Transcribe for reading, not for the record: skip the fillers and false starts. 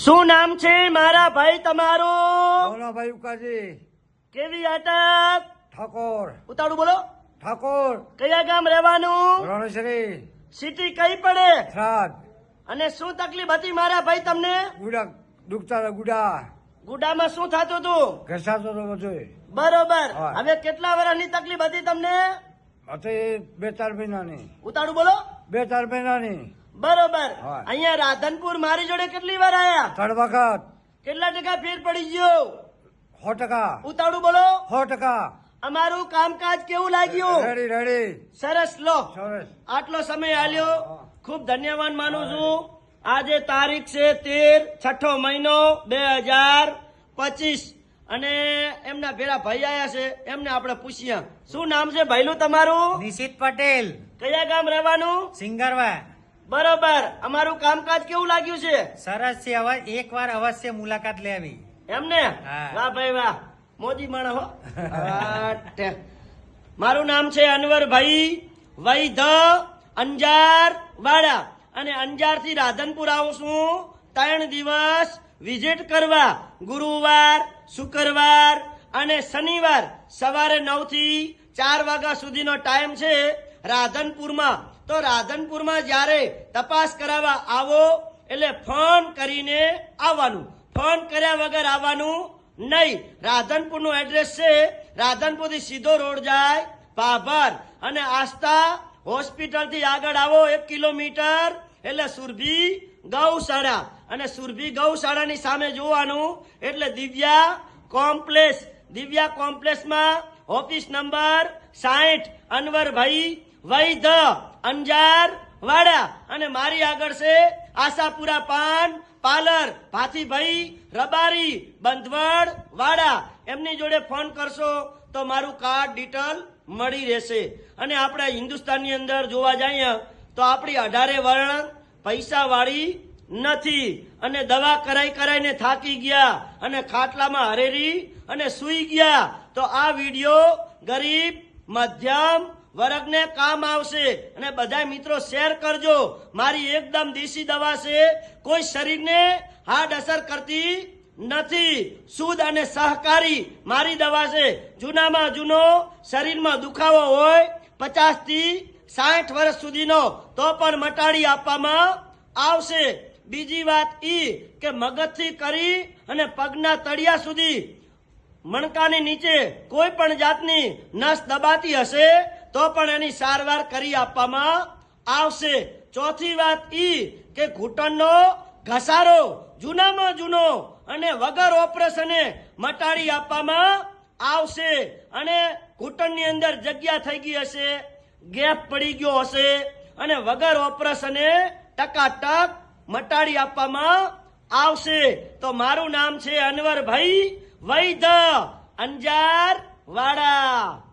શું નામ છે મારા ભાઈ તમારું? ભોલાભાઈ ઉકાજી. કેવી અટક? ઠાકોર. ઉતાળું બોલો. ઠાકોર. કયા ગામ રહેવાનું? રણેશ્વરી. સિટી કઈ પડે? થરાદ. અને શું તકલીફ હતી મારા ભાઈ તમને? ગુડા દુખતા હતા ગુડા. ગુડામાં શું થતું હતું? ઘસાતો હતો બધું. બરોબર. હા. હવે કેટલા વર્ષની તકલીફ હતી તમને? હતી 2-4 મહિનાની. ઉતાળું બોલો. 2-4 મહિનાની. બરોબર. હા. અહીંયા રાધનપુર મારી જોડે કેટલી વાર આયા? 3 વખત. કેટલા ટકા ફેર પડી ગયો? 100%. ઉતાળું બોલો. 100%. અમારું કામકાજ કેવું લાગ્યું? Ready ready. સરસ લો. સરસ. આટલો સમય આલ્યો ખૂબ ધન્યવાદ માનું છું. આજે તારીખ છે 13 છઠ્ઠો મહિનો 2025 અને એમના ભેરા ભાઈ આયા છે એમને આપણે પૂછ્યા શું નામ છે ભાઈલું તમારું? નિશિત પટેલ, કયા ગામ રહેવાનું? સિંગરવા. બરોબર. અમારું કામકાજ કેવું લાગ્યું છે? સરસ છે. હવે એકવાર અવશ્ય મુલાકાત લેવી. એમને? હા. વાહ ભાઈ વાહ, મોજી માણસ હો. આઠ. મારું નામ છે અનવરભાઈ વૈધ અંજાર વાડા અને અંજાર થી રાધનપુર આવું છું 3 દિવસ વિઝિટ કરવા. ગુરુવાર, શુક્રવાર અને શનિવાર સવારે 9 થી 4 વાગ્યા સુધીનો ટાઈમ છે રાધનપુરમાં. તો રાધનપુરમાં જ્યારે તપાસ કરાવવા આવો એટલે ફોન કરીને આવવાનું, ફોન કર્યા વગર આવવાનું નહીં. રાધનપુરનું એડ્રેસ છે, રાધનપુરથી સીધો રોડ જાય ભાભર અને આસ્થા હોસ્પિટલ થી આગળ આવો 1 કિલોમીટર એટલે સુરભી ગૌશાળા અને સુરભી ગૌશાળાની સામે જોવાનું એટલે દિવ્યા કોમ્પ્લેક્સ. દિવ્યા કોમ્પ્લેક્સમાં ઓફિસ નંબર 60 અનવરભાઈ વૈધ અંજાર વાડા અને મારી આગળ છે આશાપુરા પાન પાર્લર ભાથીભાઈ રબારી બંધવડ વાડા. એમની જોડે ફોન કરશો તો મારું કાર્ડ ડિટેલ મળી રહેશે. અને આપણે હિન્દુસ્તાનની અંદર જોવા જઈએ તો આપણી 18 વર્ણ પૈસા વાળી નથી અને દવા કરાઈને થાકી ગયા અને ખાટલામાં હરેરી અને સૂઈ ગયા. તો આ વિડીયો ગરીબ મધ્યમ વર્ગને કામ આવશે અને બધા મિત્રો શેર કરજો. મારી એકદમ દેશી દવા છે, કોઈ શરીરને હાર્ડ અસર કરતી નથી, શુદ્ધ અને સહકારી મારી દવા છે. જૂનામાં જૂનો શરીરમાં દુખાવો હોય 50 થી 60 વર્ષ સુધીનો તો પણ મટાડી આપવામાં આવશે. બીજી વાત ઈ કે મગજથી કરી અને પગના તળિયા સુધી મણકાની નીચે કોઈ પણ જાતની નસ દબાતી હશે તો પણ એની સારવાર કરી આપવામાં આવશે. ચોથી વાત ઈ કે ઘૂંટણનો ઘસારો જૂનામાં જૂનો અને વગર ઓપરેશને મટાડી આપવામાં આવશે. અને ઘૂંટણની અંદર જગ્યા થઈ ગઈ હશે, ગેપ પડી ગયો હશે અને વગર ઓપરેશને ટકાટક મટાડી આપવામાં આવશે. તો મારું નામ છે અનવરભાઈ વૈધ અંજાર વાડા.